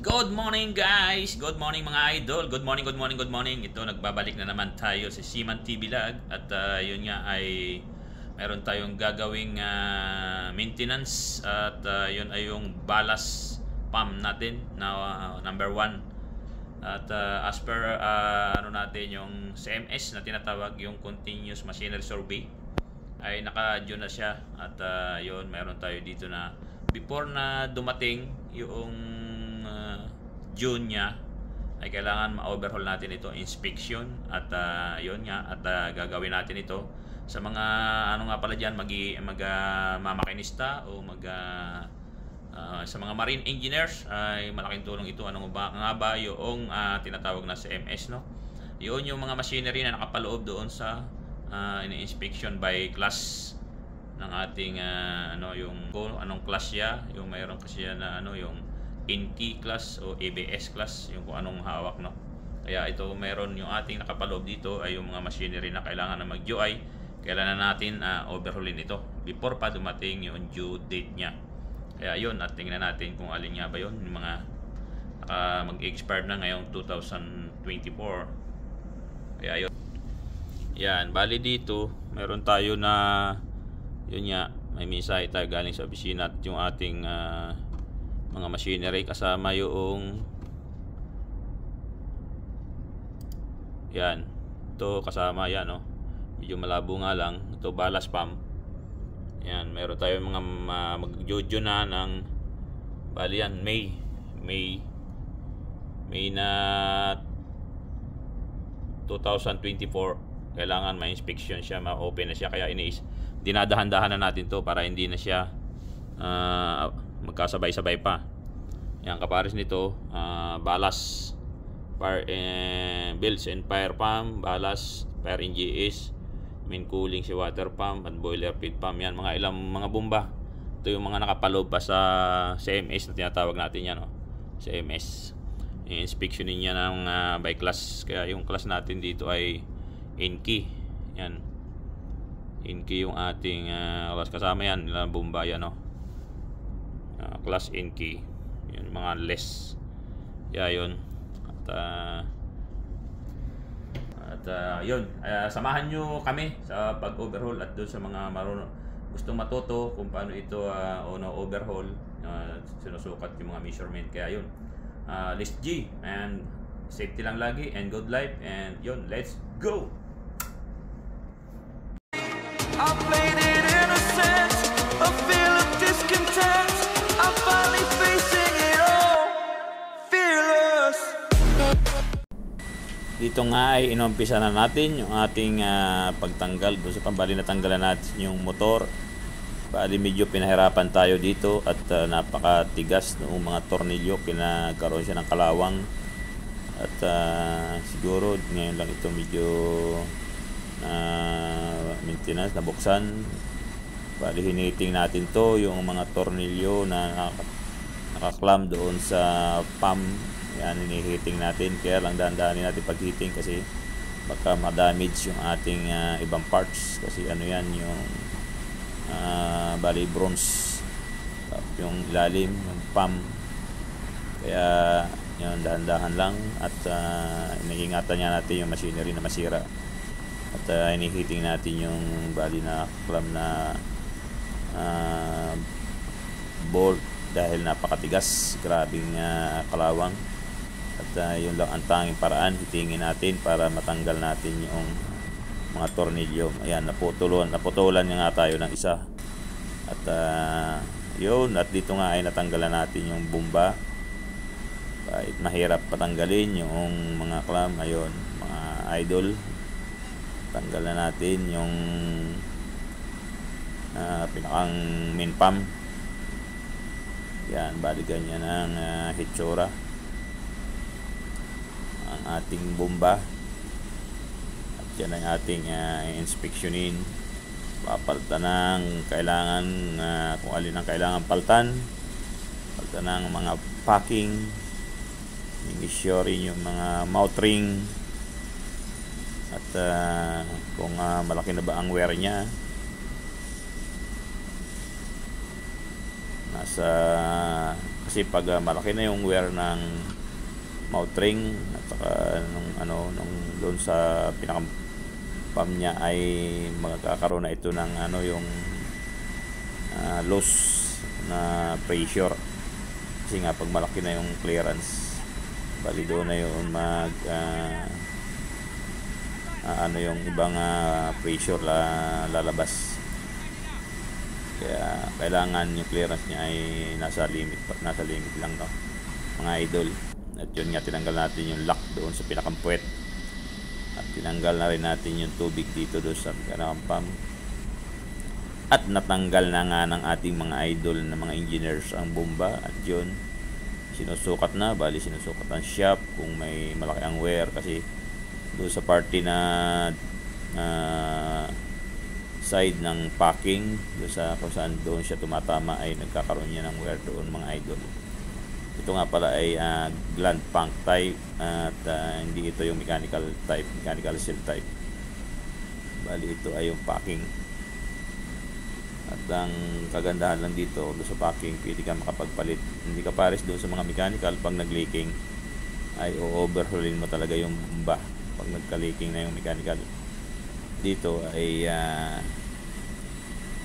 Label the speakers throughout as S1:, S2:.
S1: Good morning guys! Good morning mga idol! Good morning, good morning, good morning! Ito, nagbabalik na naman tayo sa Seaman TV Vlog. At yun nga ay meron tayong gagawing maintenance. At yun ay yung ballast pump natin na number 1. At as per ano natin yung CMS na tinatawag, yung Continuous Machinery Survey, ay naka-due na siya. At yun, meron tayo dito na before na dumating yung June niya, ay kailangan ma-overhaul natin ito, inspection. At yun nga, at gagawin natin ito sa mga ano nga pala dyan, mamakinista o sa mga marine engineers. Ay malaking tulong ito. Ano nga ba yung tinatawag na CMS, no? Yun yung mga machinery na nakapaloob doon sa inspection by class ng ating ano, yung anong class siya, yung mayroon kasi na ano, yung NT class o ABS class, yung kung anong hawak, no? Kaya ito, meron yung ating nakapaloob dito ay yung mga machinery na kailangan na mag-UI. Kailangan na natin overhaulin ito before pa dumating yung due date niya. Kaya yun, at tingnan natin kung alin nga ba yun, yung mga mag-expire na ngayong 2024. Kaya yun. Yan, bali dito meron tayo na yun nga, may mensahe tayo galing sa opisina at yung ating mga machinery, kasama yung yan, ito kasama yan, no? Medyo malabo nga lang ito, ballast pump. Yan, meron tayo mga mag-jojo na ng bali yan, May na 2024. Kailangan ma-inspection siya, ma-open na siya. Kaya dinadahan-dahan na natin to para hindi na siya magkasabay-sabay pa. Yan, kapares nito, ballast, fire belts and fire pump, ballast, fire NGS, main cooling si water pump at boiler feed pump. Yan, mga ilang mga bomba. Ito yung mga nakapaloob pa sa CMS na tinatawag natin yan, no? CMS. I-inspectionin niya ng by class. Kaya yung class natin dito ay NK. Yan, NK yung ating class. Kasama yan, ilang bomba yan, no? Class NK. Yan, mga less. Kaya yun. At yun, samahan nyo kami sa pag-overhaul at doon sa mga marunong gustong matuto kung paano ito overhaul, sinusukat yung mga measurement. Kaya yun, list G, and safety lang lagi, and good life, and yun, let's go!
S2: I played it innocent, a feel of discontent. I'm finally facing it all, fearless.
S1: Dito nga ay inumpisa na natin yung ating pagtanggal doon sa pambali na tanggalan natin yung motor. Bali medyo pinahirapan tayo dito at napakatigas noong mga tornilyo, kinagkaroon siya ng kalawang. At siguro ngayon lang ito medyo maintenance, nabuksan. Bali hiniting natin to yung mga tornilyo na nakaklam doon sa pump. Yan, hinihiting natin. Kaya lang dahan-dahanin natin pag-heating kasi baka ma-damage yung ating ibang parts. Kasi ano yan, yung bali bronze yung ilalim, yung pump. Kaya yun, dahan-dahan lang. At iningatan niya natin yung machinery na masira. At hinihiting natin yung bali na clam na bolt dahil napakatigas, grabing kalawang. At yun lang ang tanging paraan, hitingin natin para matanggal natin yung mga tornilyo. Ayan, naputulan nga tayo ng isa. At yun, at dito nga ay natanggalan natin yung bomba. Kahit mahirap patanggalin yung mga clam. Ayun, mga idol, tanggalan natin yung pinakang main pump. Yan, bali ganyan ang hitsura ang ating bomba. At yan ang ating inspeksyonin. Papalitan ng kailangan, kung alin ang kailangan paltan. Paltan ng mga packing, i-measurein yung mga mouth ring. At kung malaki na ba ang wear niya, nasa Kasi pag malaki na yung wear ng mouth ring at saka nung doon sa pinaka pump niya ay magkakaroon na ito ng yung loose na pressure. Kasi nga pag malaki na yung clearance, bali doon na yun yung ibang pressure lalabas. Kaya kailangan yung clearance niya ay nasa limit lang, no, mga idol. At yun nga, tinanggal natin yung lock doon sa pinakampuwet at tinanggal na rin natin yung tubig dito doon sa pinakampam. At natanggal na nga ng ating mga idol na mga engineers ang bomba. At yun, sinusukat na, bali sinusukat ang shop kung may malaki ang wear. Kasi doon sa party na side ng packing, doon sa kung saan doon siya tumatama, ay nagkakaroon niya ng wear doon, mga idol. Ito nga pala ay gland punk type at hindi ito yung mechanical seal type. Bali ito ay yung packing. At ang kagandahan lang dito, doon sa packing, pwede ka makapagpalit. Hindi ka pares doon sa mga mechanical. Pag nag-leaking ay overhaulin mo talaga yung bomba pag nagka-leaking na yung mechanical. Dito ay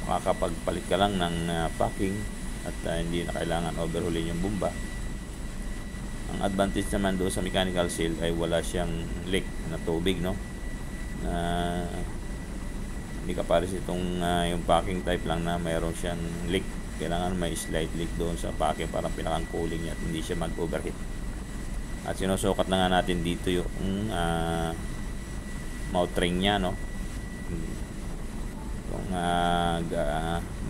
S1: makakapagpalit ka lang ng packing at hindi na kailangan overhaulin yung bomba. Ang advantage naman doon sa mechanical seal ay wala siyang leak na tubig, no, hindi ka pares itong yung packing type lang na mayroon siyang leak. Kailangan may slight leak doon sa packing para pinakang cooling niya at hindi siya mag-overheat. At sinusukat na nga natin dito yung mouth ring niya, no, kung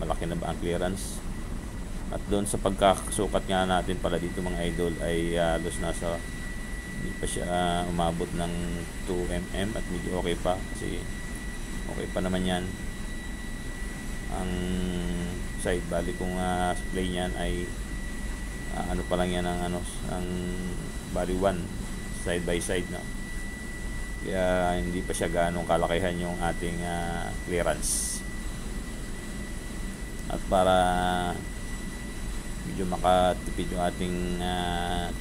S1: malaki na ba ang clearance. At doon sa pagkasukat nga natin pala dito, mga idol, ay halos nasa hindi pa siya umabot ng 2mm at medyo okay pa, kasi okay pa naman yan. Ang side bali kung play niyan ay pa lang yan ang bali 1 side by side, no. Kaya hindi pa siya ganong kalakihan yung ating clearance. At para medyo makatipid yung ating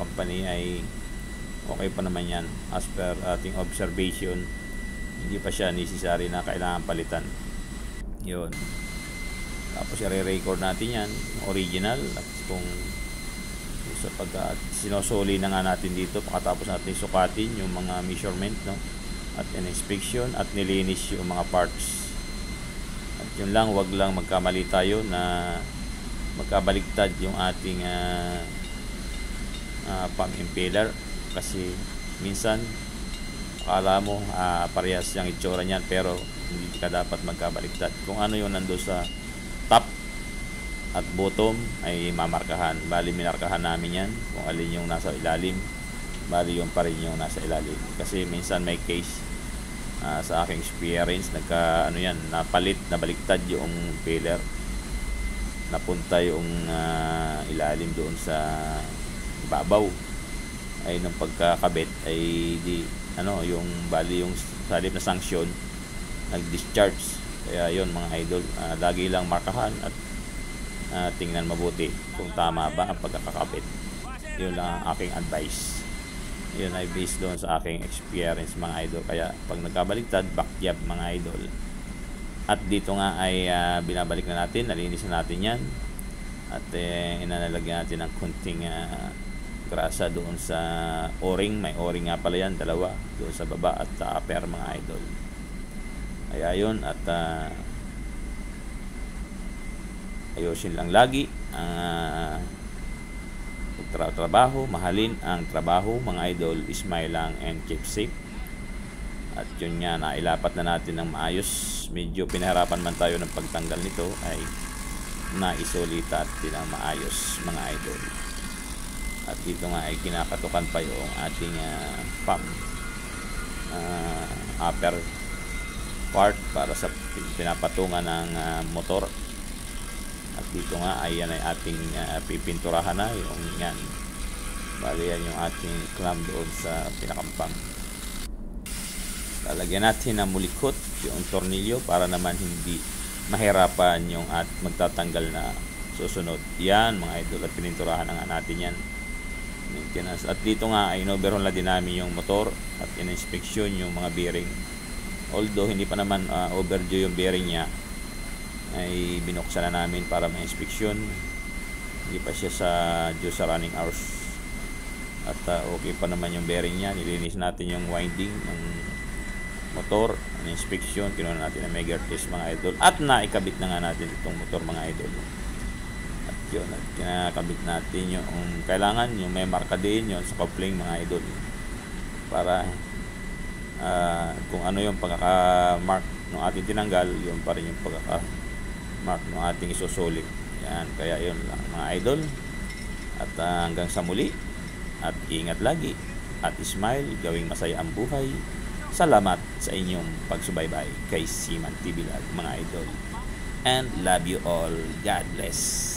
S1: company ay okay pa naman yan. As per ating observation, hindi pa siya necessary na kailangan palitan. Yun. Tapos i-record natin yan, original. At kung sa sinosoli na nga natin dito, pagkatapos natin sukatin yung mga measurement, no, at inspection at nilinis yung mga parts. At yun lang, wag lang magkamali tayo na magkabaligtad yung ating pump impeller, kasi minsan akala mo parehas yung itsura niyan, pero hindi ka dapat magkabaligtad. Kung ano yung nando sa top at bottom ay mamarkahan. Bali minarkahan namin yan, kung alin yung nasa ilalim, bali yung pa rin yung nasa ilalim. Kasi minsan may case sa aking experience, napalit, nabaliktad yung impeller, napunta yung ilalim doon sa ibabaw. Ay nung pagkakabit ay yung bali yung salip na sanction nag-discharge. Kaya yun, mga idol, lagi lang markahan at tingnan mabuti kung tama ba ang pagkakakabit. Yun lang ang aking advice. Yun ay based doon sa aking experience, mga idol. Kaya pag nagkabaligtad, backjab, mga idol. At dito nga ay binabalik na natin, nalinis na natin yan. At inanalagyan natin ng kunting grasa doon sa o-ring. May o-ring nga pala yan, dalawa, doon sa baba at sa upper, mga idol. Kaya yun, at ayusin lang lagi ang trabaho, mahalin ang trabaho, mga idol. Smile lang and keep safe. At yun nga, nailapat na natin ng maayos. Medyo pinahirapan man tayo ng pagtanggal nito, ay naisolita at tinang maayos, mga idol. At dito nga ay kinakatukan pa yung ating pump upper part para sa pinapatungan ng motor. At dito nga ay yan ay ating pipinturahan na yung yan. Bali yan yung ating clamp doon sa pinakampang. Lalagyan natin ng mulikot yung tornilyo para naman hindi mahirapan yung at magtatanggal na susunod. Yan mga idol, at pininturahan na nga natin yan, maintenance. At dito nga ay in-overhaul na din namin yung motor at in-inspection yung mga bearing. Although hindi pa naman overdue yung bearing niya, ay binuksan na namin para ma-inspection. Hindi pa siya due sa running hours. At okay pa naman yung bearing niya. Nilinis natin yung winding ng motor, ang inspection, kinuha natin ang Megger test mga idol, at naikabit na nga natin itong motor mga idol. At yun, at kinakabit natin yung kailangan, yung may marka din yun sa coupling mga idol, para kung ano yung pagkaka-mark ng ating tinanggal, yun pa rin yung pagkaka-mark ng ating isusulit. Yan, kaya yun lang mga idol. At hanggang sa muli, at ingat lagi, at smile, gawing masaya ang buhay. Salamat sa inyong pagsubaybay kay Seaman TV Vlog mga idol. And love you all. God bless.